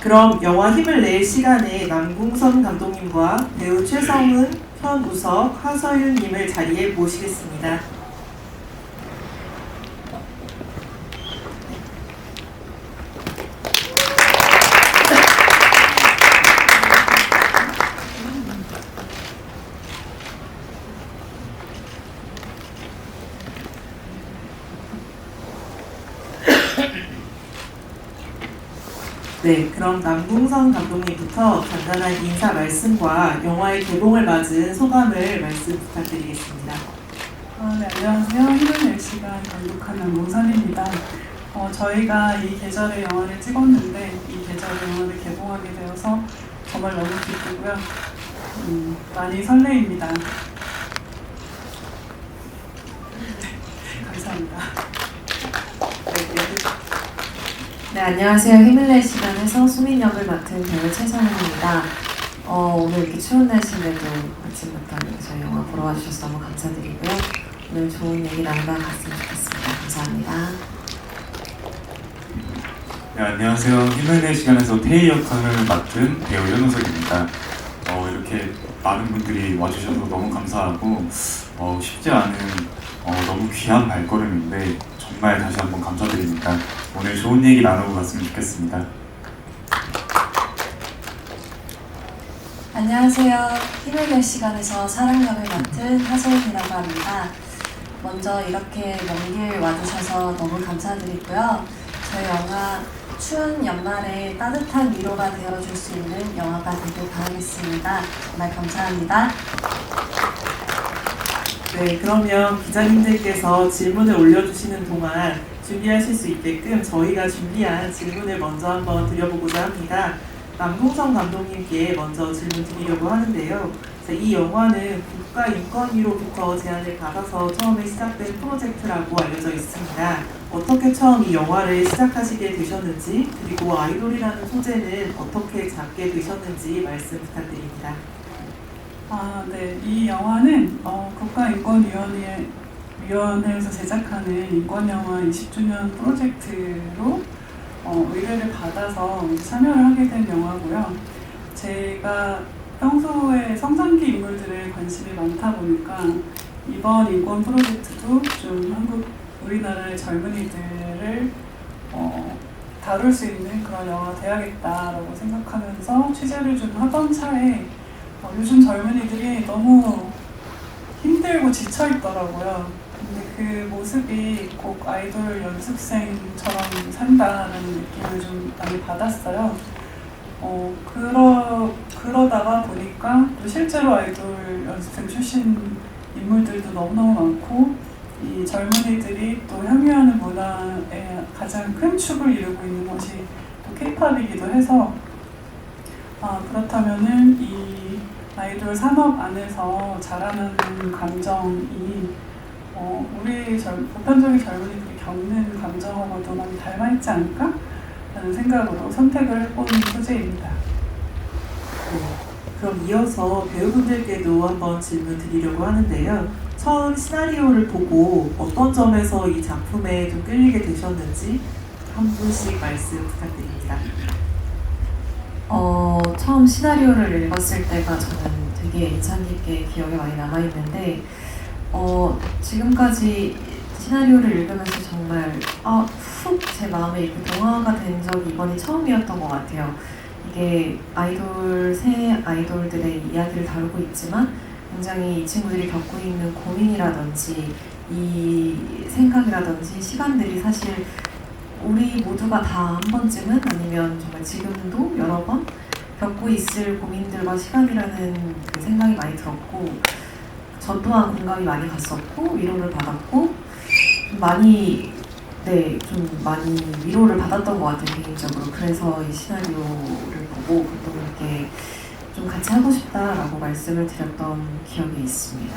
그럼 영화 힘을 낼 시간에 남궁선 감독님과 배우 최성은, 현우석, 하서윤님을 자리에 모시겠습니다. 네, 그럼 남궁선 감독님부터 간단한 인사 말씀과 영화의 개봉을 맞은 소감을 말씀 부탁드리겠습니다. 네, 안녕하세요. 힘을 낼 시간 감독한 남궁선입니다. 저희가 이 계절의 영화를 찍었는데 이 계절의 영화를 개봉하게 되어서 정말 너무 기쁘고요. 많이 설레입니다. 감사합니다. 네, 안녕하세요. 힘을 낼 시간에서 수민 역을 맡은 배우 최성은입니다. 오늘 이렇게 추운 날씨인데도 아침부터 저희 영화 보러 와주셔서 너무 감사드리고요. 오늘 좋은 얘기 나누다 갔으면 좋겠습니다. 감사합니다. 네, 안녕하세요. 힘을 낼 시간에서 태희 역할을 맡은 배우 현우석입니다. 이렇게 많은 분들이 와주셔서 너무 감사하고 쉽지 않은 너무 귀한 발걸음인데 정말 다시 한번 감사드립니다. 오늘 좋은 얘기 나누고 갔으면 좋겠습니다. 안녕하세요. 힘을 낼 시간에서 사랑 역을 맡은 하소은이라고 합니다. 먼저 이렇게 먼 길 와주셔서 너무 감사드리고요. 저희 영화 추운 연말에 따뜻한 위로가 되어줄 수 있는 영화가 되길 바라겠습니다. 정말 감사합니다. 네, 그러면 기자님들께서 질문을 올려주시는 동안 준비하실 수 있게끔 저희가 준비한 질문을 먼저 한번 드려보고자 합니다. 남궁선 감독님께 먼저 질문 드리려고 하는데요. 이 영화는 국가인권위로부터 제안을 받아서 처음에 시작된 프로젝트라고 알려져 있습니다. 어떻게 처음 이 영화를 시작하시게 되셨는지, 그리고 아이돌이라는 소재는 어떻게 잡게 되셨는지 말씀 부탁드립니다. 네. 이 영화는 국가인권위원회에서 제작하는 인권영화 20주년 프로젝트로 의뢰를 받아서 참여를 하게 된 영화고요. 제가 평소에 성장기 인물들에 관심이 많다 보니까 이번 인권 프로젝트도 좀 우리나라의 젊은이들을 다룰 수 있는 그런 영화가 돼야겠다라고 생각하면서 취재를 좀 하던 차에 요즘 젊은이들이 너무 힘들고 지쳐 있더라고요. 근데 그 모습이 꼭 아이돌 연습생처럼 산다는 느낌을 좀 많이 받았어요. 그러다가 보니까 또 실제로 아이돌 연습생 출신 인물들도 너무너무 많고 이 젊은이들이 또 향유하는 문화의 가장 큰 축을 이루고 있는 것이 또 K-팝이기도 해서 그렇다면은 이 아이돌 산업 안에서 자라나는 감정이 우리 보편적인 젊은이들이 겪는 감정하고도 많이 닮아있지 않을까? 라는 생각으로 선택을 해본 소재입니다. 그럼 이어서 배우분들께도 한번 질문 드리려고 하는데요. 처음 시나리오를 보고 어떤 점에서 이 작품에 좀 끌리게 되셨는지 한 분씩 말씀 부탁드립니다. 처음 시나리오를 읽었을 때가 저는 되게 인상 깊게 기억에 많이 남아있는데 지금까지 시나리오를 읽으면서 정말 훅 제 마음에 이렇게 동화가 된 적이 이번이 처음이었던 것 같아요. 이게 새 아이돌들의 이야기를 다루고 있지만 굉장히 이 친구들이 겪고 있는 고민이라든지 이 생각이라든지 시간들이 사실 우리 모두가 다 한 번쯤은 아니면 정말 지금도 여러 번 겪고 있을 고민들과 시간이라는 그 생각이 많이 들었고 저 또한 공감이 많이 갔었고 위로를 받았고 좀 많이 위로를 받았던 것 같아요, 개인적으로. 그래서 이 시나리오를 보고 감독님께 좀 같이 하고 싶다라고 말씀을 드렸던 기억이 있습니다.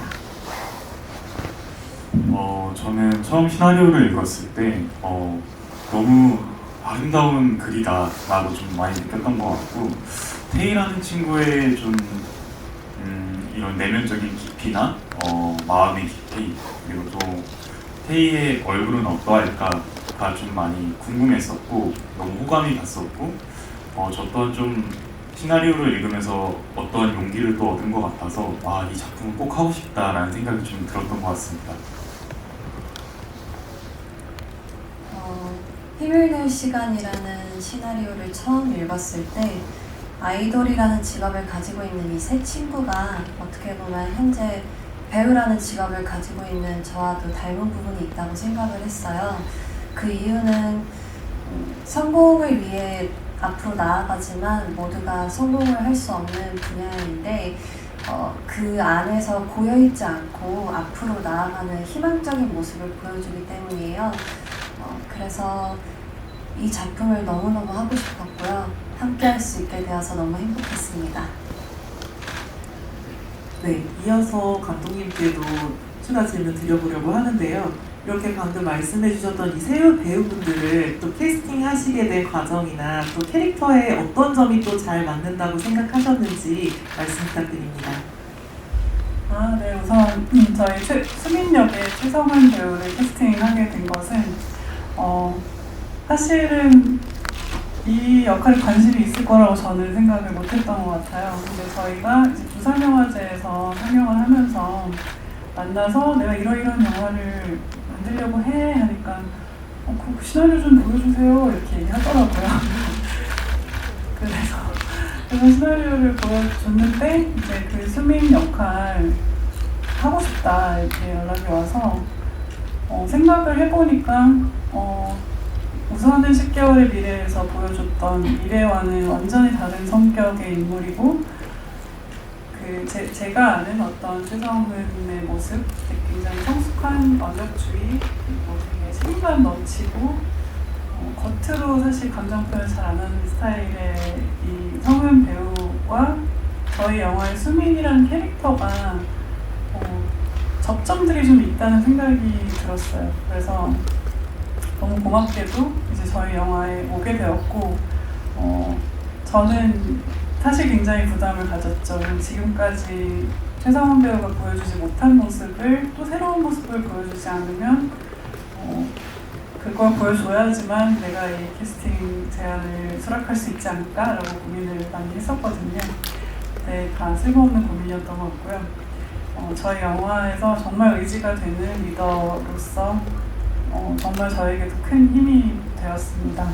저는 처음 시나리오를 읽었을 때 너무 아름다운 글이다 라고 좀 많이 느꼈던 것 같고 태희라는 친구의 좀 이런 내면적인 깊이나 마음의 깊이 그리고 또 태희의 얼굴은 어떠할까가 좀 많이 궁금했었고 너무 호감이 갔었고 저 또한 좀 시나리오를 읽으면서 어떠한 용기를 또 얻은 것 같아서 이 작품은 꼭 하고 싶다라는 생각이 좀 들었던 것 같습니다. 힘을 낼 시간이라는 시나리오를 처음 읽었을 때 아이돌이라는 직업을 가지고 있는 이 세 친구가 어떻게 보면 현재 배우라는 직업을 가지고 있는 저와도 닮은 부분이 있다고 생각을 했어요. 그 이유는 성공을 위해 앞으로 나아가지만 모두가 성공을 할 수 없는 분야인데 그 안에서 고여있지 않고 앞으로 나아가는 희망적인 모습을 보여주기 때문이에요. 그래서 이 작품을 너무너무 하고 싶었고요. 함께 할 수 있게 되어서 너무 행복했습니다. 네, 이어서 감독님께도 추가 질문 드려보려고 하는데요. 이렇게 방금 말씀해 주셨던 이 세 배우분들을 또 캐스팅하시게 된 과정이나 또 캐릭터에 어떤 점이 또 잘 맞는다고 생각하셨는지 말씀 부탁드립니다. 네, 우선 저희 수민 역의 최성은 배우를 캐스팅하게 된 것은 사실은 이 역할에 관심이 있을 거라고 저는 생각을 못했던 것 같아요. 근데 저희가 이제 부산영화제에서 상영을 하면서 만나서 내가 이러이러한 영화를 만들려고 해 하니까 그 시나리오 좀 보여주세요 이렇게 얘기하더라고요. 그래서 시나리오를 보여줬는데 이제 그 수민 역할 하고 싶다 이렇게 연락이 와서 생각을 해보니까 우선은 10개월의 미래에서 보여줬던 미래와는 완전히 다른 성격의 인물이고 제가 아는 어떤 최성은의 모습, 굉장히 성숙한 완벽주의, 그리고 되게 책임감 넘치고 겉으로 사실 감정 표현 잘 안 하는 스타일의 이 성은 배우와 저희 영화의 수민이라는 캐릭터가 접점들이 좀 있다는 생각이 들었어요. 그래서 너무 고맙게도 이제 저희 영화에 오게 되었고 저는 사실 굉장히 부담을 가졌죠. 지금까지 최성원 배우가 보여주지 못한 모습을 또 새로운 모습을 보여주지 않으면 그걸 보여줘야지만 내가 이 캐스팅 제안을 수락할 수 있지 않을까라고 고민을 많이 했었거든요. 네, 다 쓸모없는 고민이었던 것 같고요. 저희 영화에서 정말 의지가 되는 리더로서 정말 저에게도 큰 힘이 되었습니다.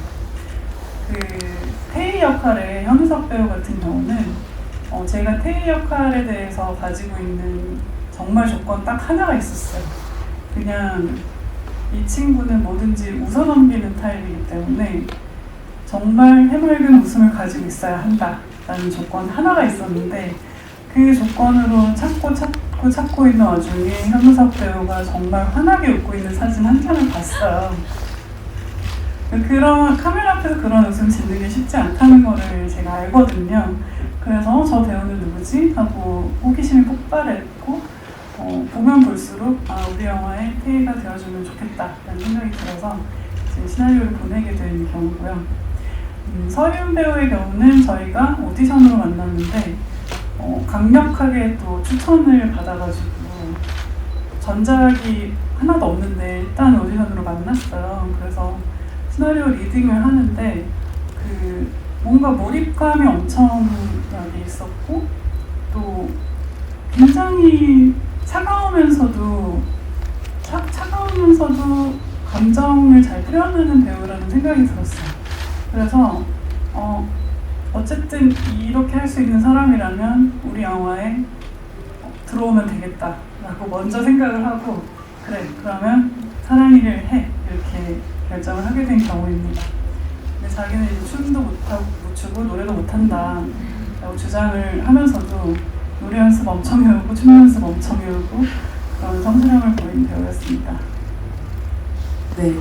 태희 역할의 현우석 배우 같은 경우는 제가 태희 역할에 대해서 가지고 있는 정말 조건 딱 하나가 있었어요. 그냥 이 친구는 뭐든지 웃어넘기는 타입이기 때문에 정말 해맑은 웃음을 가지고 있어야 한다라는 조건 하나가 있었는데 그 조건으로 찾고 있는 와중에 현우석 배우가 정말 환하게 웃고 있는 사진 한 장을 봤어요. 그런 카메라 앞에서 그런 웃음 짓는 게 쉽지 않다는 거를 제가 알거든요. 그래서 저 배우는 누구지? 하고 호기심이 폭발했고 보면 볼수록 우리 영화에 태희가 되어주면 좋겠다라는 생각이 들어서 이제 시나리오를 보내게 된 경우고요. 서윤 배우의 경우는 저희가 오디션으로 만났는데 강력하게 또 추천을 받아가지고 전작이 하나도 없는데 일단 오디션으로 만났어요. 그래서 시나리오 리딩을 하는데 뭔가 몰입감이 엄청나게 있었고 또 굉장히 차가우면서도 감정을 잘 표현하는 배우라는 생각이 들었어요. 그래서 어쨌든 이렇게 할 수 있는 사람이라면 우리 영화에 들어오면 되겠다라고 먼저 생각을 하고 그래 그러면 사랑이를 해 이렇게 결정을 하게 된 경우입니다. 근데 자기는 이제 춤도 못 추고 노래도 못한다 라고 주장을 하면서도 노래 연습 엄청 해오고 춤 연습 엄청 해오고 그런 성실함을 보인 배우였습니다. 네,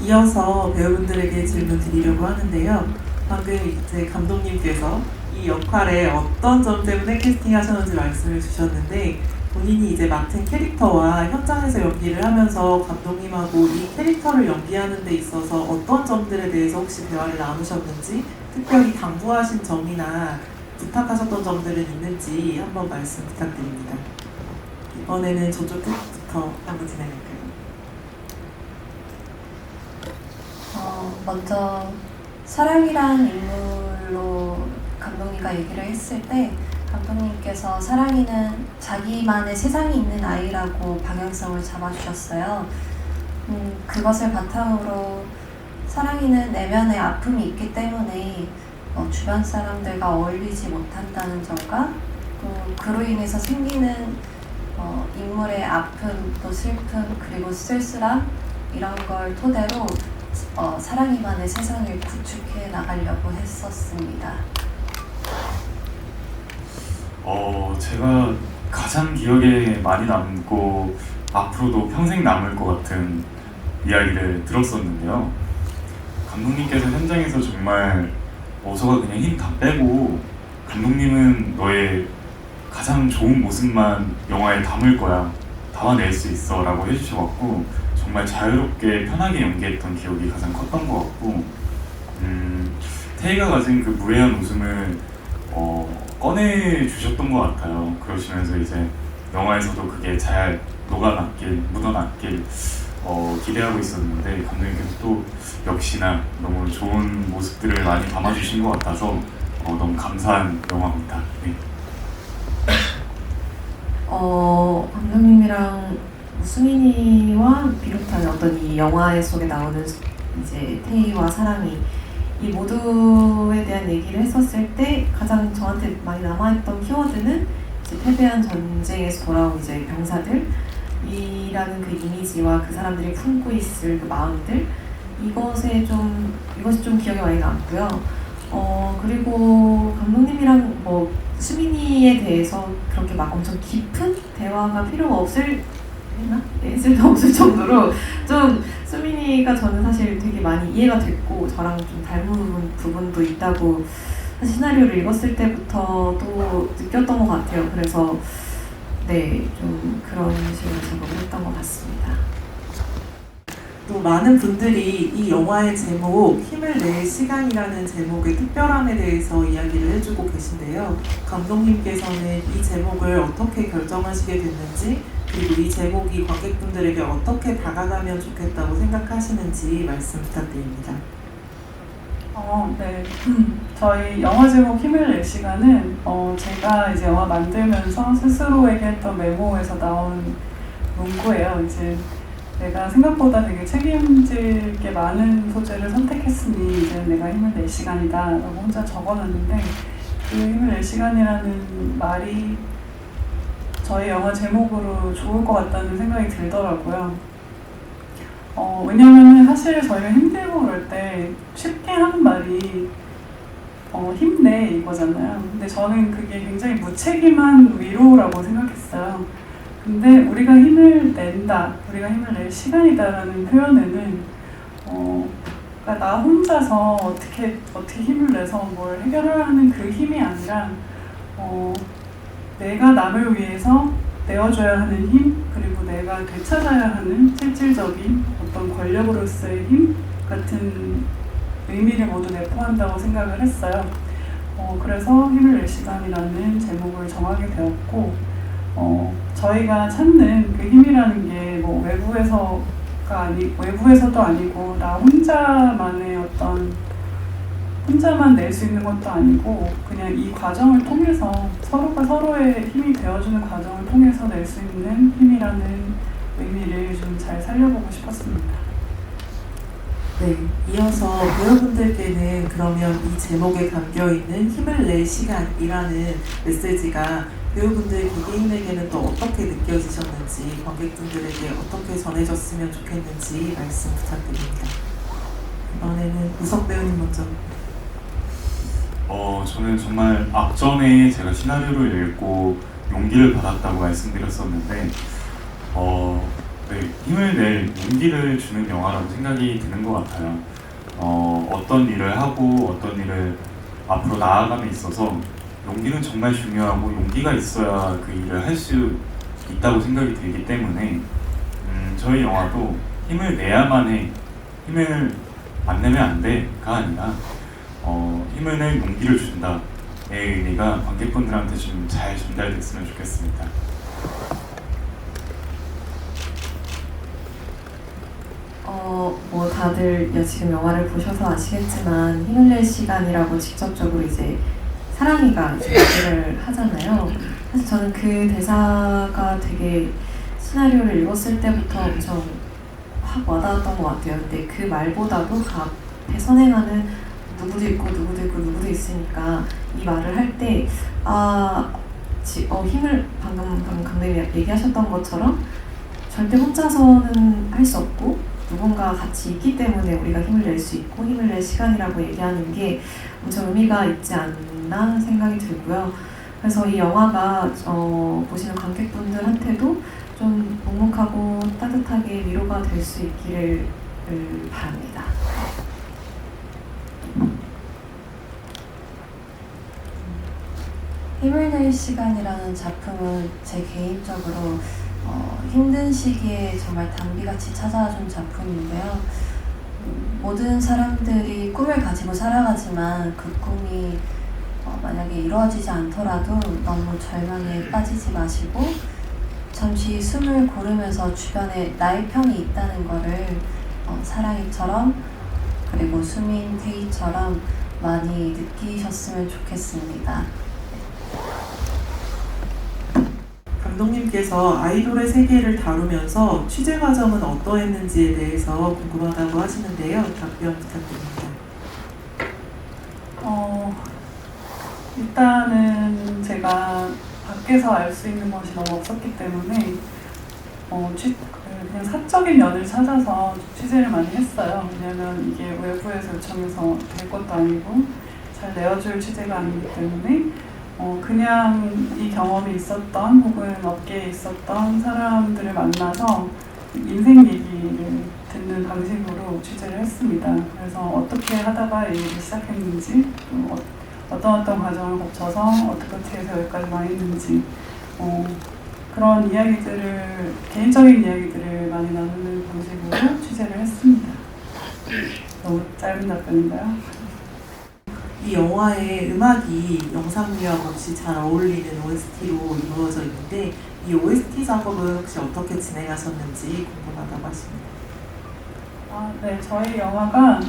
이어서 배우분들에게 질문 드리려고 하는데요. 방금 이제 감독님께서 이 역할에 어떤 점 때문에 캐스팅하셨는지 말씀을 주셨는데 본인이 이제 맡은 캐릭터와 현장에서 연기를 하면서 감독님하고 이 캐릭터를 연기하는 데 있어서 어떤 점들에 대해서 혹시 대화를 나누셨는지 특별히 당부하신 점이나 부탁하셨던 점들은 있는지 한번 말씀 부탁드립니다. 이번에는 저쪽 끝부터 한번 진행할까요? 먼저 사랑이란 인물로 얘기를 했을 때 감독님께서 사랑이는 자기만의 세상이 있는 아이라고 방향성을 잡아주셨어요. 그것을 바탕으로 사랑이는 내면의 아픔이 있기 때문에 주변 사람들과 어울리지 못한다는 점과 또 그로 인해서 생기는 인물의 아픔, 또 슬픔, 그리고 쓸쓸함 이런 걸 토대로 사랑이만의 세상을 구축해 나가려고 했었습니다. 제가 가장 기억에 많이 남고 앞으로도 평생 남을 것 같은 이야기를 들었었는데요. 감독님께서 현장에서 정말 어서가 그냥 힘 다 빼고 감독님은 너의 가장 좋은 모습만 영화에 담을 거야, 담아낼 수 있어 라고 해주셔갖고 정말 자유롭게 편하게 연기했던 기억이 가장 컸던 것 같고 태희가 가진 그 무해한 웃음을 꺼내주셨던 것 같아요. 그러시면서 이제 영화에서도 그게 잘 녹아났길, 묻어났길 기대하고 있었는데 감독님께서 또 역시나 너무 좋은 모습들을 많이 담아주신 것 같아서 너무 감사한 영화입니다. 네. 감독님이랑 수민이와 비롯한 어떤 이 영화 속에 나오는 이제 태희와 사랑이 이 모두에 대한 얘기를 했었을 때 가장 저한테 많이 남아있던 키워드는 이제 패배한 전쟁에서 돌아온 이제 병사들이라는 그 이미지와 그 사람들이 품고 있을 그 마음들 이것이 좀 기억에 많이 남고요. 그리고 감독님이랑 수민이에 대해서 그렇게 막 엄청 깊은 대화가 필요가 없을 정도로 좀 수민이가 저는 사실 되게 많이 이해가 됐고 저랑 좀 닮은 부분도 있다고 사실 시나리오를 읽었을 때부터 또 느꼈던 것 같아요. 그래서 네, 좀 그런 식으로 작업을 했던 것 같습니다. 또 많은 분들이 이 영화의 제목 힘을 낼 시간이라는 제목의 특별함에 대해서 이야기를 해주고 계신데요. 감독님께서는 이 제목을 어떻게 결정하시게 됐는지 그리고 이 제목이 관객분들에게 어떻게 다가가면 좋겠다고 생각하시는지 말씀 부탁드립니다. 네. 저희 영화 제목 힘을 낼 시간은 제가 이제 영화 만들면서 스스로에게 했던 메모에서 나온 문구예요. 이제 내가 생각보다 되게 책임질 게 많은 소재를 선택했으니 이제 내가 힘을 낼 시간이다 라고 혼자 적어놨는데 그 힘을 낼 시간이라는 말이 저희 영화 제목으로 좋을 것 같다는 생각이 들더라고요. 왜냐면은 사실 저희가 힘들고 그럴 때 쉽게 하는 말이 힘내 이거잖아요. 근데 저는 그게 굉장히 무책임한 위로라고 생각했어요. 근데 우리가 힘을 낸다, 우리가 힘을 낼 시간이다라는 표현에는 그러니까 나 혼자서 어떻게 힘을 내서 뭘 해결하는 그 힘이 아니라 내가 남을 위해서 내어줘야 하는 힘, 그리고 내가 되찾아야 하는 실질적인 어떤 권력으로서의 힘 같은 의미를 모두 내포한다고 생각을 했어요. 그래서 힘을 낼 시간이라는 제목을 정하게 되었고 저희가 찾는 그 힘이라는 게 뭐 외부에서도 아니고 나 혼자만의 혼자만 낼 수 있는 것도 아니고 그냥 이 과정을 통해서 서로가 서로의 힘이 되어주는 과정을 통해서 낼 수 있는 힘이라는 의미를 좀 잘 살려보고 싶었습니다. 네, 이어서 배우분들께는 그러면 이 제목에 담겨있는 힘을 낼 시간이라는 메시지가 배우분들 개개인에게는 또 어떻게 느껴지셨는지 관객분들에게 어떻게 전해졌으면 좋겠는지 말씀 부탁드립니다. 이번에는 우석 배우님 먼저. 저는 정말 앞전에 제가 시나리오를 읽고 용기를 받았다고 말씀드렸었는데 네, 힘을 낼 용기를 주는 영화라고 생각이 드는 것 같아요. 어떤 일을 하고 어떤 일을 앞으로 나아감에 있어서 용기는 정말 중요하고 용기가 있어야 그 일을 할 수 있다고 생각이 들기 때문에 저희 영화도 힘을 내야만 해, 힘을 안 내면 안 돼가 아니라 힘을 낼 용기를 준다의 의미가 관객분들한테 좀 잘 전달됐으면 좋겠습니다. 다들 지금 영화를 보셔서 아시겠지만 힘을 낼 시간이라고 직접적으로 이제 사랑이가 이제 얘기를 하잖아요. 사실 저는 그 대사가 되게 시나리오를 읽었을 때부터 엄청 확 와닿았던 것 같아요. 근데 그 말보다도 그 앞에 선행하는 누구도 있고 누구도 있고 누구도 있으니까 이 말을 할 때 힘을 방금 강대리 얘기하셨던 것처럼 절대 혼자서는 할 수 없고 누군가 같이 있기 때문에 우리가 힘을 낼 수 있고 힘을 낼 시간이라고 얘기하는 게 엄청 의미가 있지 않나 생각이 들고요. 그래서 이 영화가 보시는 관객분들한테도 좀 묵묵하고 따뜻하게 위로가 될 수 있기를 바랍니다. 힘을 낼 시간이라는 작품은 제 개인적으로 힘든 시기에 정말 단비같이 찾아준 작품인데요. 모든 사람들이 꿈을 가지고 살아가지만 그 꿈이 만약에 이루어지지 않더라도 너무 절망에 빠지지 마시고 잠시 숨을 고르면서 주변에 나의 편이 있다는 거를 사랑이처럼 그리고 수민, 태희처럼 많이 느끼셨으면 좋겠습니다. 감독님께서 아이돌의 세계를 다루면서 취재 과정은 어떠했는지에 대해서 궁금하다고 하시는데요. 답변 부탁드립니다. 일단은 제가 밖에서 알 수 있는 것이 너무 없었기 때문에 그냥 사적인 면을 찾아서 취재를 많이 했어요. 왜냐면 이게 외부에서 요청해서 될 것도 아니고 잘 내어줄 취재가 아니기 때문에 그냥 이 경험이 있었던 혹은 업계에 있었던 사람들을 만나서 인생 얘기를 듣는 방식으로 취재를 했습니다. 그래서 어떻게 하다가 이 일을 시작했는지 또 어떤 과정을 거쳐서 어떻게 해서 여기까지 와 있는지 그런 이야기들을 개인적인 이야기들을 많이 나누는 방식으로 취재를 했습니다. 너무 짧은 답변인가요? 이 영화의 음악이 영상미와 없이 잘 어울리는 OST로 이루어져 있는데 이 OST 작업은 혹시 어떻게 진행하셨는지 궁금하다고 하십니다. 네, 저희 영화가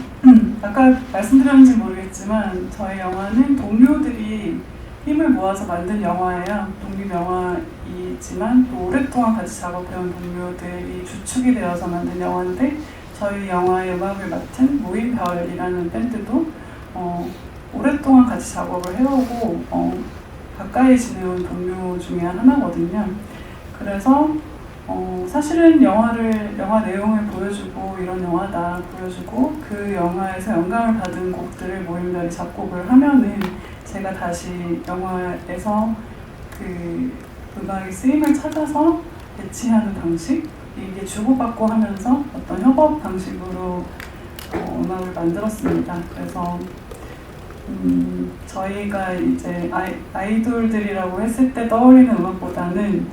아까 말씀드렸는지 모르겠지만 저희 영화는 동료들이 힘을 모아서 만든 영화예요. 독립 영화이지만 또 오랫동안 같이 작업해온 동료들이 주축이 되어서 만든 영화인데 저희 영화의 음악을 맡은 모임별이라는 밴드도 오랫동안 같이 작업을 해오고 가까이 지내온 동료 중에 하나거든요. 그래서 사실은 영화 내용을 보여주고 이런 영화다 보여주고 그 영화에서 영감을 받은 곡들을 모임별이 작곡을 하면은 제가 다시 영화에서 그 음악의 쓰임을 찾아서 배치하는 방식 이게 주고받고 하면서 어떤 협업 방식으로 음악을 만들었습니다. 그래서 저희가 이제 아이돌들이라고 했을 때 떠올리는 음악보다는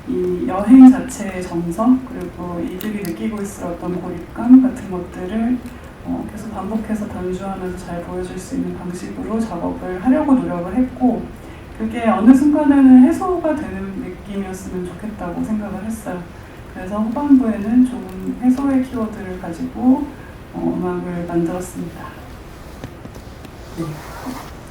이 여행 자체의 정서 그리고 이들이 느끼고 있을 어떤 고립감 같은 것들을 계속 반복해서 변주하면서 잘 보여줄 수 있는 방식으로 작업을 하려고 노력을 했고 그게 어느 순간에는 해소가 되는 느낌이었으면 좋겠다고 생각을 했어요. 그래서 후반부에는 조금 해소의 키워드를 가지고 음악을 만들었습니다. 네.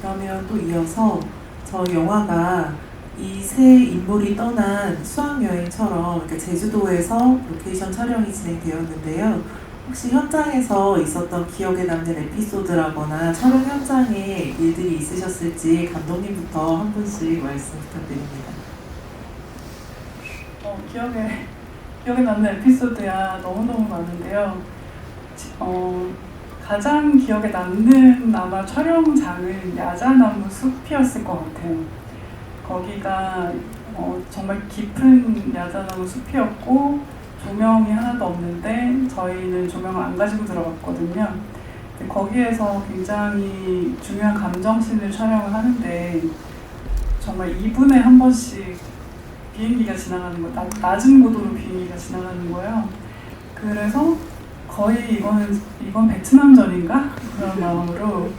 그러면 또 이어서 저희 영화가 이 세 인물이 떠난 수학여행처럼 이렇게 제주도에서 로케이션 촬영이 진행되었는데요. 혹시 현장에서 있었던 기억에 남는 에피소드라거나 촬영 현장에 일들이 있으셨을지 감독님부터 한 분씩 말씀 부탁드립니다. 기억에 남는 에피소드야 너무너무 많은데요. 가장 기억에 남는 아마 촬영장은 야자나무 숲이었을 것 같아요. 거기가 정말 깊은 야자나무 숲이었고 조명이 하나도 없는데 저희는 조명을 안 가지고 들어갔거든요. 거기에서 굉장히 중요한 감정씬을 촬영을 하는데 정말 2분에 한 번씩 비행기가 지나가는 거예요. 낮은 고도로 비행기가 지나가는 거예요. 그래서 거의 이건 베트남전인가? 그런 마음으로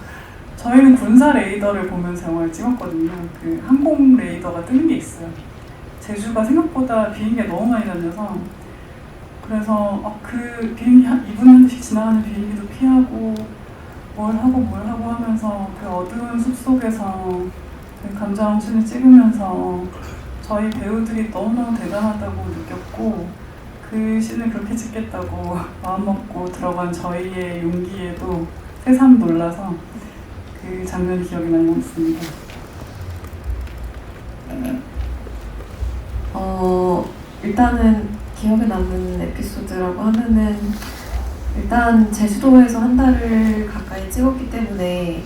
저희는 군사 레이더를 보면서 영화를 찍었거든요. 그 항공 레이더가 뜨는 게 있어요. 제주가 생각보다 비행기가 너무 많이 다녀서 그래서 그 비행기 한 2분 한 대씩 지나가는 비행기도 피하고 뭘 하고 하면서 그 어두운 숲속에서 그 감정신을 찍으면서 저희 배우들이 너무너무 대단하다고 느꼈고 그 씬을 그렇게 찍겠다고 마음먹고 들어간 저희의 용기에도 새삼 놀라서 그 장면이 기억에 많이 남습니다. 일단은 기억에 남는 에피소드라고 하면은 일단 제주도에서 한 달을 가까이 찍었기 때문에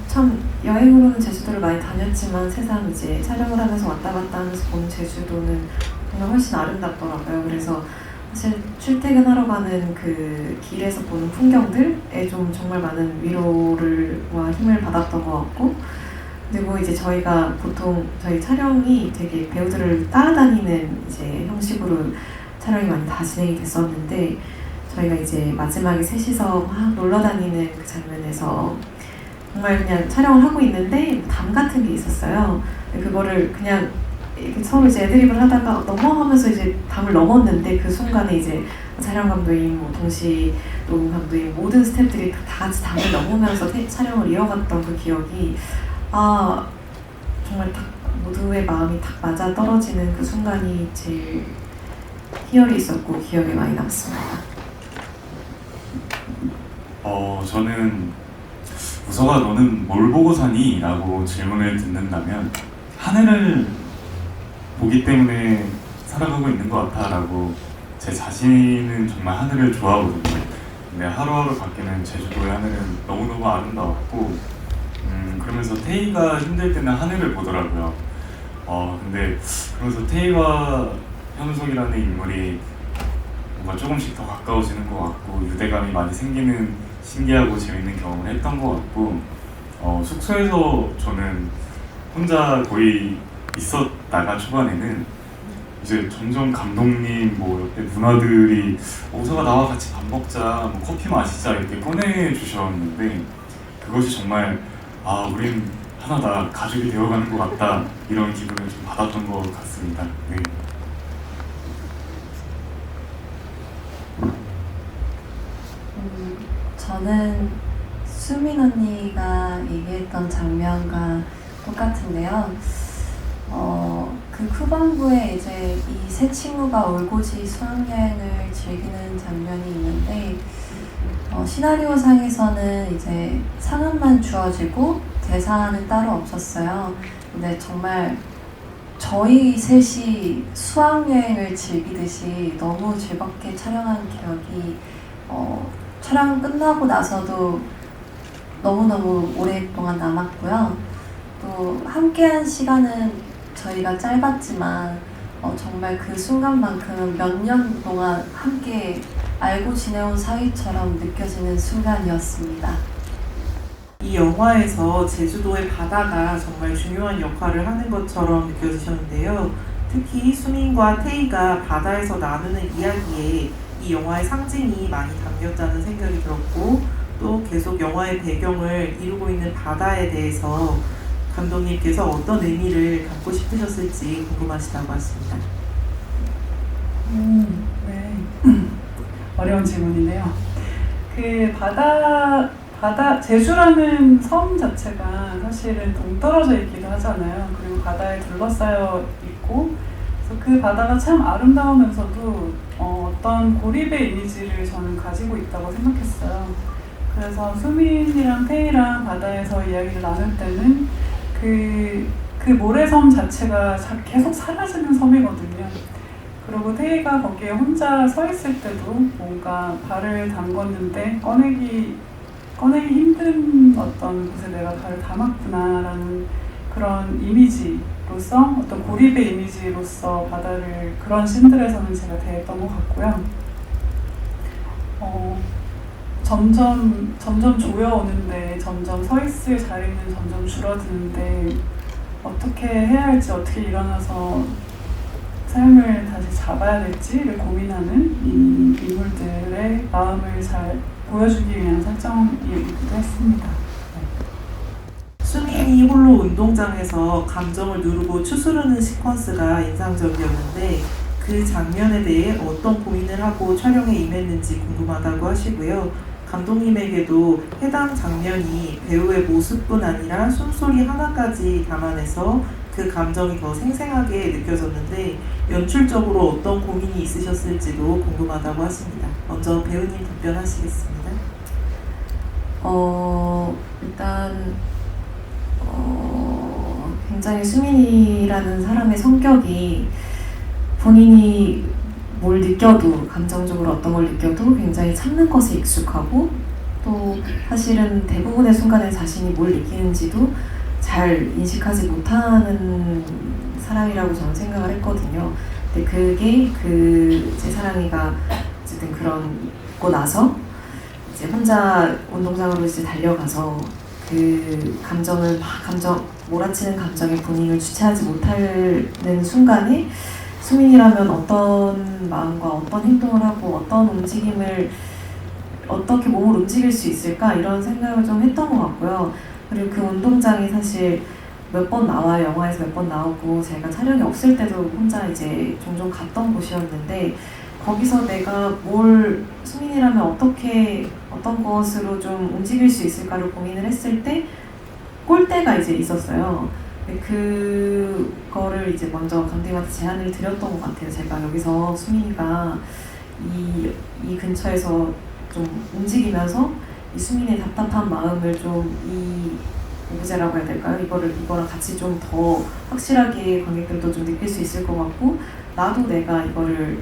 참 여행으로는 제주도를 많이 다녔지만 새삼 이제 촬영을 하면서 왔다 갔다 하면서 보는 제주도는 정말 훨씬 아름답더라고요. 그래서 사실 출퇴근하러 가는 그 길에서 보는 풍경들에 좀 정말 많은 위로와 힘을 받았던 것 같고, 그리고 이제 저희가 보통 저희 촬영이 되게 배우들을 따라다니는 이제 형식으로 촬영이 많이 다 진행이 됐었는데, 저희가 이제 마지막에 셋이서 막 놀러다니는 그 장면에서 정말 그냥 촬영을 하고 있는데 담 같은 게 있었어요. 그거를 그냥 이렇게 서로 이제 애드립을 하다가 넘어가면서 이제 담을 넘었는데 그 순간에 이제 촬영 감독님, 동시 녹음 감독님 모든 스태프들이 다 같이 담을 넘으면서 촬영을 이어갔던 그 기억이 정말 딱 모두의 마음이 딱 맞아 떨어지는 그 순간이 제일 희열이 있었고 기억에 많이 남습니다. 저는 우서가 너는 뭘 보고 사니? 라고 질문을 듣는다면 하늘을 보기 때문에 살아가고 있는 것 같아 라고, 제 자신은 정말 하늘을 좋아하거든요. 근데 하루하루 바뀌는 제주도의 하늘은 너무너무 아름다웠고, 그러면서 태희가 힘들 때는 하늘을 보더라고요. 근데 그러면서 태희와 현우석이라는 인물이 뭔가 조금씩 더 가까워지는 것 같고 유대감이 많이 생기는 신기하고 재밌는 경험을 했던 것 같고, 숙소에서 저는 혼자 거의 있었다가 초반에는 이제 점점 감독님, 옆에 누나들이 우서가 나와 같이 밥 먹자, 커피 마시자 이렇게 꺼내주셨는데, 그것이 정말 우린 하나다, 가족이 되어가는 것 같다, 이런 기분을 좀 받았던 것 같습니다. 네. 저는 수민 언니가 얘기했던 장면과 똑같은데요. 그 후반부에 이제 이 세 친구가 올고지 수학여행을 즐기는 장면이 있는데, 시나리오 상에서는 이제 상황만 주어지고 대사는 따로 없었어요. 근데 정말 저희 셋이 수학여행을 즐기듯이 너무 즐겁게 촬영한 기억이 촬영 끝나고 나서도 너무너무 오랫동안 남았고요. 또 함께한 시간은 저희가 짧았지만 정말 그 순간만큼 몇 년 동안 함께 알고 지내온 사이처럼 느껴지는 순간이었습니다. 이 영화에서 제주도의 바다가 정말 중요한 역할을 하는 것처럼 느껴지셨는데요. 특히 수민과 태희가 바다에서 나누는 이야기에 이 영화의 상징이 많이 담겼다는 생각이 들었고, 또 계속 영화의 배경을 이루고 있는 바다에 대해서 감독님께서 어떤 의미를 갖고 싶으셨을지 궁금하시다고 하십니다. 네. 어려운 질문이네요. 그 제주라는 섬 자체가 사실은 동떨어져 있기도 하잖아요. 그리고 바다에 둘러싸여 있고, 그래서 그 바다가 참 아름다우면서도 어떤 고립의 이미지를 저는 가지고 있다고 생각했어요. 그래서 수민이랑 태희랑 바다에서 이야기를 나눌 때는 그 모래섬 자체가 계속 사라지는 섬이거든요. 그리고 태희가 거기에 혼자 서 있을 때도 뭔가 발을 담궜는데 꺼내기 힘든 어떤 곳에 내가 발을 담았구나라는 그런 이미지로서, 어떤 고립의 이미지로서 바다를 그런 씬들에서는 제가 대했던 것 같고요. 점점 조여오는데, 점점 서 있을 자리는 점점 줄어드는데 어떻게 해야 할지, 어떻게 일어나서 삶을 다시 잡아야 될지를 고민하는 이 인물들의 마음을 잘 보여주기 위한 설정이기도 했습니다. 수민이 홀로 운동장에서 감정을 누르고 추스르는 시퀀스가 인상적이었는데, 그 장면에 대해 어떤 고민을 하고 촬영에 임했는지 궁금하다고 하시고요. 감독님에게도 해당 장면이 배우의 모습뿐 아니라 숨소리 하나까지 담아내서 그 감정이 더 생생하게 느껴졌는데 연출적으로 어떤 고민이 있으셨을지도 궁금하다고 하십니다. 먼저 배우님 답변하시겠습니다. 일단 굉장히 수민이라는 사람의 성격이 본인이 뭘 느껴도 감정적으로 어떤 걸 느껴도 굉장히 참는 것에 익숙하고 또 사실은 대부분의 순간에 자신이 뭘 느끼는지도 잘 인식하지 못하는 사람이라고 저는 생각을 했거든요. 근데 그게 이제 사랑이가 어쨌든 그러고 나서 이제 혼자 운동장으로 이제 달려가서 그 감정을 몰아치는 감정에 본인을 주체하지 못하는 순간에 수민이라면 어떤 마음과 어떤 행동을 하고 어떤 움직임을 어떻게 몸을 움직일 수 있을까 이런 생각을 좀 했던 것 같고요. 그리고 그 운동장이 사실 몇 번 나와요. 영화에서 몇 번 나오고 제가 촬영이 없을 때도 혼자 이제 종종 갔던 곳이었는데 거기서 내가 수민이라면 어떤 것으로 좀 움직일 수 있을까를 고민을 했을 때 꼴대가 이제 있었어요. 그거를 이제 먼저 감독님한테 제안을 드렸던 것 같아요. 제가 여기서 수민이가 이 근처에서 좀 움직이면서 이 수민의 답답한 마음을 좀 이 오브제라고 해야 될까요? 이거랑 같이 좀 더 확실하게 관객들도 좀 느낄 수 있을 것 같고 나도 내가 이거를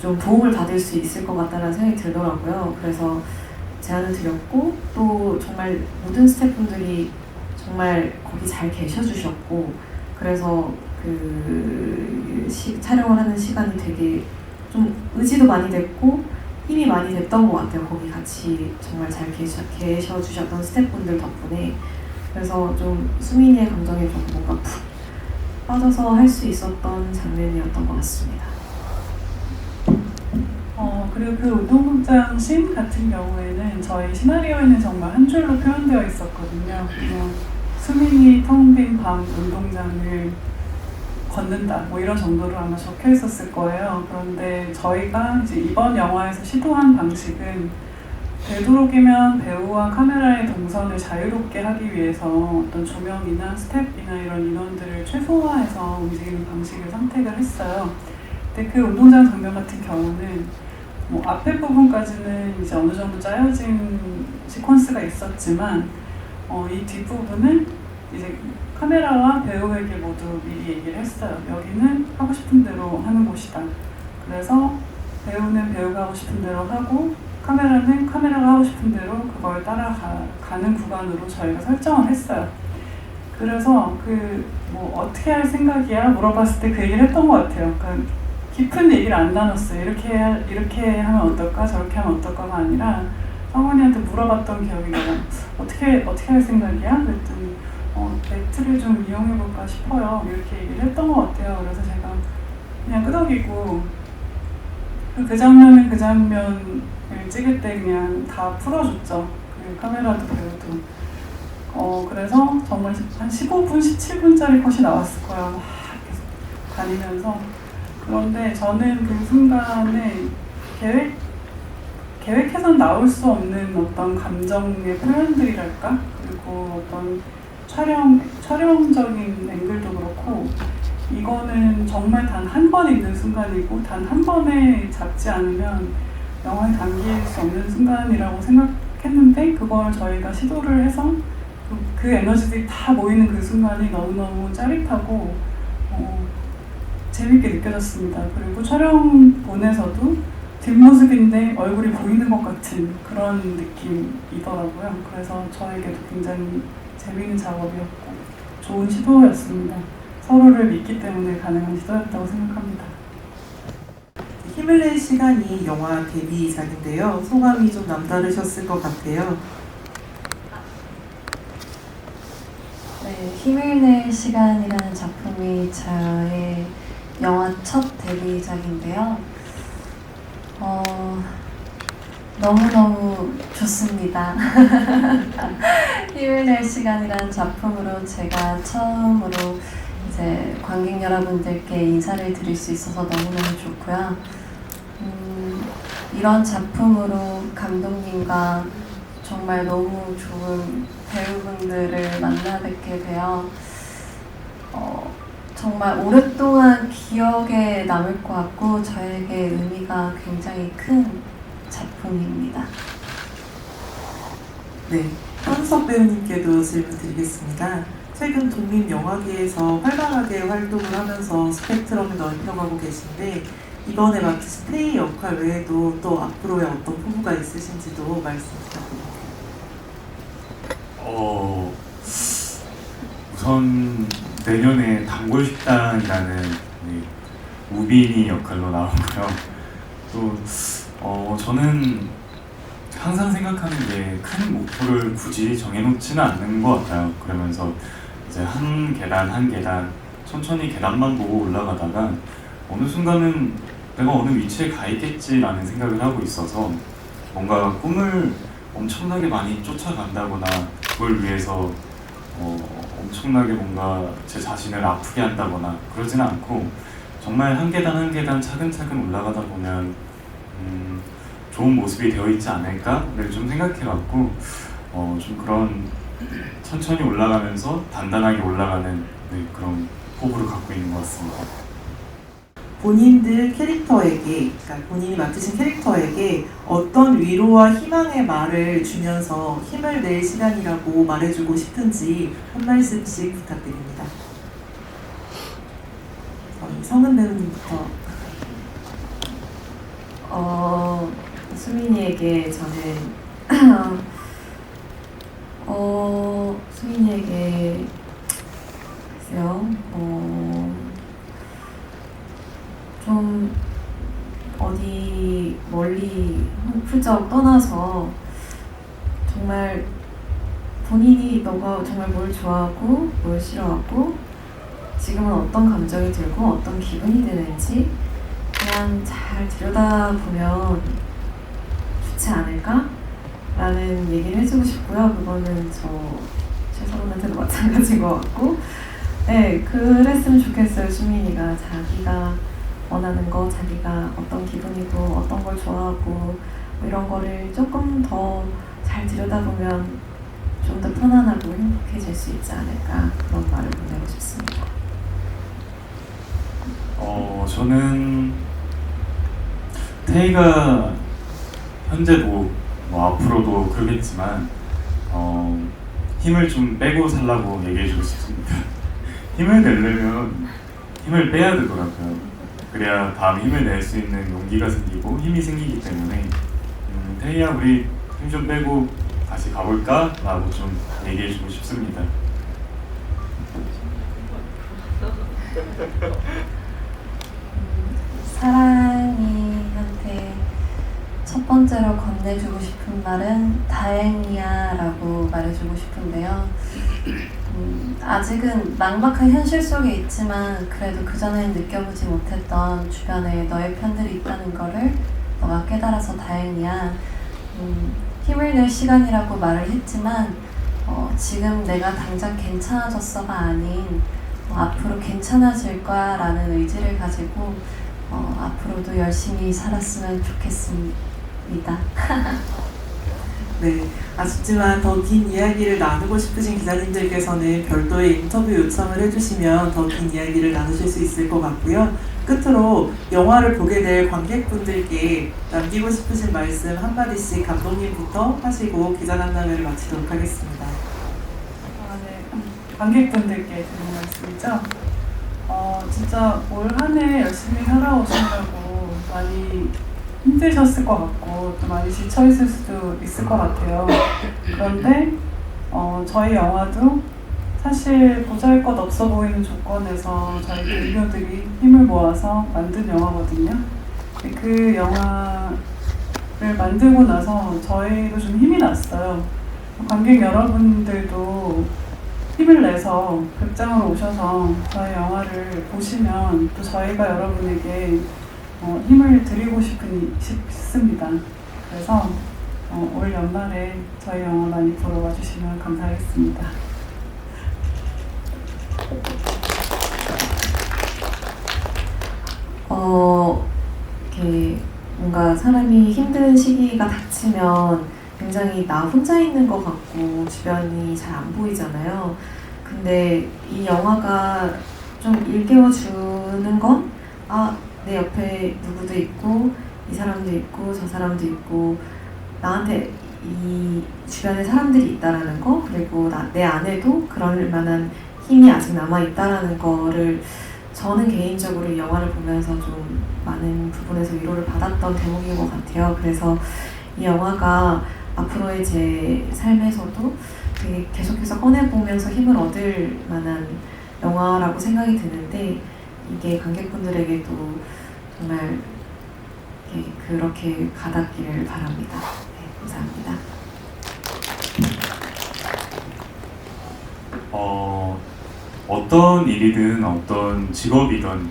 좀 도움을 받을 수 있을 것 같다는 생각이 들더라고요. 그래서 제안을 드렸고 또 정말 모든 스태프분들이 정말 거기 잘 계셔주셨고 그래서 촬영을 하는 시간이 되게 좀 의지도 많이 됐고 힘이 많이 됐던 것 같아요. 거기 같이 정말 잘 계셔주셨던 스태프분들 덕분에 그래서 좀 수민이의 감정에 좀 뭔가 푹 빠져서 할 수 있었던 장면이었던 것 같습니다. 그리고 그 운동장 씬 같은 경우에는 저희 시나리오에는 정말 한 줄로 표현되어 있었거든요. 그냥 수민이 텅 빈 밤 운동장을 걷는다 뭐 이런 정도로 아마 적혀 있었을 거예요. 그런데 저희가 이제 이번 영화에서 시도한 방식은 되도록이면 배우와 카메라의 동선을 자유롭게 하기 위해서 어떤 조명이나 스텝이나 이런 인원들을 최소화해서 움직이는 방식을 선택을 했어요. 근데 그 운동장 장면 같은 경우는 뭐 앞에 부분까지는 이제 어느 정도 짜여진 시퀀스가 있었지만 이 뒷부분은 이제 카메라와 배우에게 모두 미리 얘기를 했어요. 여기는 하고 싶은 대로 하는 곳이다. 그래서 배우는 배우가 하고 싶은 대로 하고 카메라는 카메라가 하고 싶은 대로 그걸 따라가는 구간으로 저희가 설정을 했어요. 그래서 뭐 어떻게 할 생각이야? 물어봤을 때 그 얘기를 했던 것 같아요. 그러니까 깊은 얘기를 안 나눴어요. 이렇게 하면 어떨까? 저렇게 하면 어떨까가 아니라 성원이한테 물어봤던 기억이 나요. 어떻게 할 생각이야? 그랬더니 매트를 좀 이용해볼까 싶어요. 이렇게 얘기를 했던 것 같아요. 그래서 제가 그냥 끄덕이고 그 장면은 그 장면을 찍을 때 그냥 다 풀어줬죠. 그 카메라도 배우도. 그래서 정말 한 15분, 17분짜리 컷이 나왔을 거예요. 막 계속 다니면서. 그런데 저는 그 순간에 계획해서 나올 수 없는 어떤 감정의 표현들이랄까? 그리고 어떤 촬영적인 앵글도 그렇고 이거는 정말 단 한 번 있는 순간이고 단 한 번에 잡지 않으면 영화에 담길 수 없는 순간이라고 생각했는데 그걸 저희가 시도를 해서 그 에너지들이 다 모이는 그 순간이 너무너무 짜릿하고 재밌게 느껴졌습니다. 그리고 촬영본에서도 뒷모습인데 얼굴이 보이는 것 같은 그런 느낌이더라고요. 그래서 저에게도 굉장히 재미있는 작업이었고 좋은 시도였습니다. 서로를 믿기 때문에 가능한 시도였다고 생각합니다. 힘을 낼 시간이 영화 데뷔작인데요. 소감이 좀 남다르셨을 것 같아요. 네, 힘을 낼 시간이라는 작품이 저의 영화 첫 데뷔작인데요. 너무너무 좋습니다. 힘을 낼 시간이라는 작품으로 제가 처음으로 이제 관객 여러분들께 인사를 드릴 수 있어서 너무너무 좋고요. 이런 작품으로 감독님과 정말 너무 좋은 배우분들을 만나 뵙게 되어 정말 오랫동안 기억에 남을 것 같고 저에게 의미가 굉장히 큰 작품입니다. 네, 현석 배우님께도 질문 드리겠습니다. 최근 독립영화계에서 활발하게 활동을 하면서 스펙트럼을 넓혀가고 계신데 이번에 맡으신 태희 역할 외에도 또 앞으로의 어떤 포부가 있으신지도 말씀 부탁드립니다. 우선 내년에 단골식당이라는 우빈이 역할로 나오고요. 또 저는 항상 생각하는 게 큰 목표를 굳이 정해놓지는 않는 것 같아요. 그러면서 이제 한 계단 한 계단 천천히 계단만 보고 올라가다가 어느 순간은 내가 어느 위치에 가 있겠지라는 생각을 하고 있어서 뭔가 꿈을 엄청나게 많이 쫓아간다거나 그걸 위해서 엄청나게 뭔가 제 자신을 아프게 한다거나 그러지는 않고 정말 한 계단 한 계단 차근차근 올라가다 보면 좋은 모습이 되어 있지 않을까를 좀 생각해갖고 좀 그런 천천히 올라가면서 단단하게 올라가는 그런 포부를 갖고 있는 것 같습니다. 본인들 캐릭터에게, 그러니까 본인이 맡으신 캐릭터에게 어떤 위로와 희망의 말을 주면서 힘을 낼 시간이라고 말해주고 싶은지 한 말씀씩 부탁드립니다. 성은 배우님부터. 수민이에게 저는 수민이에게 글쎄요, 좀 어디 멀리 훌쩍 떠나서 정말 본인이 너가 정말 뭘 좋아하고 뭘 싫어하고 지금은 어떤 감정이 들고 어떤 기분이 드는지 그냥 잘 들여다보면 좋지 않을까? 라는 얘기를 해주고 싶고요. 그거는 저 최서원한테도 마찬가지인 것 같고 네, 그랬으면 좋겠어요. 수민이가 자기가 원하는 거, 자기가 어떤 기분이고 어떤 걸 좋아하고 뭐 이런 거를 조금 더 잘 들여다보면 좀 더 편안하고 행복해질 수 있지 않을까 그런 말을 보내고 싶습니다. 저는 태희가 현재도 뭐 앞으로도 그러겠지만 힘을 좀 빼고 살라고 얘기해주고 싶습니다. 힘을 내려면 힘을 빼야 되더라고요. 그래야 다음 힘을 낼 수 있는 용기가 생기고 힘이 생기기 때문에 태희야 우리 힘 좀 빼고 다시 가볼까? 라고 좀 얘기해주고 싶습니다. 사랑이한테 첫 번째로 건네주고 싶은 말은 다행이야 라고 말해주고 싶은데요. 아직은 막막한 현실 속에 있지만 그래도 그전엔 느껴보지 못했던 주변에 너의 편들이 있다는 거를 너가 깨달아서 다행이야. 힘을 낼 시간이라고 말을 했지만 지금 내가 당장 괜찮아졌어가 아닌 앞으로 괜찮아질 거야 라는 의지를 가지고 앞으로도 열심히 살았으면 좋겠습니다. 네, 아쉽지만 더 긴 이야기를 나누고 싶으신 기자님들께서는 별도의 인터뷰 요청을 해주시면 더 긴 이야기를 나누실 수 있을 것 같고요. 끝으로 영화를 보게 될 관객분들께 남기고 싶으신 말씀 한마디씩 감독님부터 하시고 기자간담회를 마치도록 하겠습니다. 네. 관객분들께 드리는 말씀이죠. 진짜 올 한 해 열심히 살아오시느라고 많이 힘드셨을 것 같고 또 많이 지쳐있을 수도 있을 것 같아요. 그런데 저희 영화도 사실 보잘것없어 보이는 조건에서 저희 배우들이 힘을 모아서 만든 영화거든요. 그 영화를 만들고 나서 저희도 좀 힘이 났어요. 관객 여러분들도 힘을 내서 극장으로 오셔서 저희 영화를 보시면 또 저희가 여러분에게 힘을 드리고 싶습니다. 그래서 올 연말에 저희 영화 많이 보러 와주시면 감사하겠습니다. 이렇게 뭔가 뭔가 사람이 힘든 시기가 닥치면 굉장히 나 혼자 있는 것 같고 주변이 잘 안 보이잖아요. 근데 이 영화가 좀 일깨워주는 건, 아, 내 옆에 누구도 있고, 이 사람도 있고, 저 사람도 있고, 나한테 이 주변에 사람들이 있다라는 거, 그리고 내 안에도 그럴 만한 힘이 아직 남아있다라는 거를 저는 개인적으로 이 영화를 보면서 좀 많은 부분에서 위로를 받았던 대목인 것 같아요. 그래서 이 영화가 앞으로의 제 삶에서도 되게 계속해서 꺼내보면서 힘을 얻을 만한 영화라고 생각이 드는데, 이게 관객분들에게도 정말 그렇게 가닿기를 바랍니다. 네, 감사합니다. 어떤 일이든 어떤 직업이든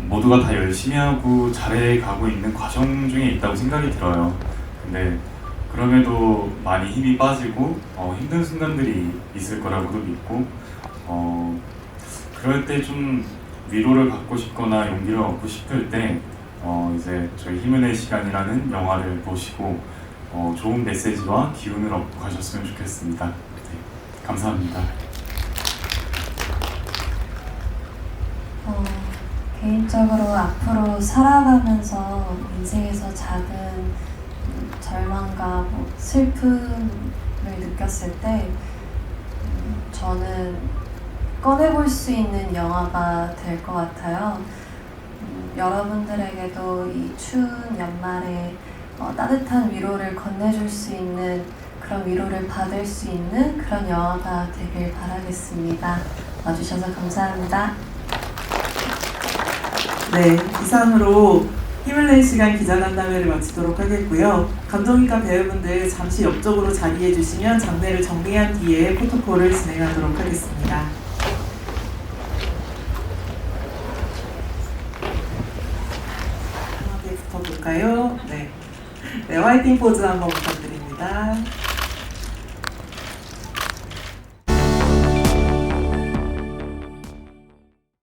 모두가 다 열심히 하고 잘해가고 있는 과정 중에 있다고 생각이 들어요. 근데 그럼에도 많이 힘이 빠지고 힘든 순간들이 있을 거라고도 믿고, 그럴 때 좀 위로를 받고 싶거나 용기를 얻고 싶을 때 이제 저희 힘을 낼 시간이라는 영화를 보시고 좋은 메시지와 기운을 얻고 가셨으면 좋겠습니다. 네, 감사합니다. 개인적으로 앞으로 살아가면서 인생에서 작은 절망과 슬픔을 느꼈을 때 저는 꺼내볼 수 있는 영화가 될 것 같아요. 여러분들에게도 이 추운 연말에 따뜻한 위로를 건네줄 수 있는, 그런 위로를 받을 수 있는 그런 영화가 되길 바라겠습니다. 와주셔서 감사합니다. 네, 이상으로 힘을 낼 시간 기자간담회를 마치도록 하겠고요. 감독님과 배우분들 잠시 옆쪽으로 자리해 주시면 장례를 정리한 뒤에 포토콜을 진행하도록 하겠습니다. 하나 붙어볼까요? 네. 네, 화이팅 포즈 한번 부탁드립니다.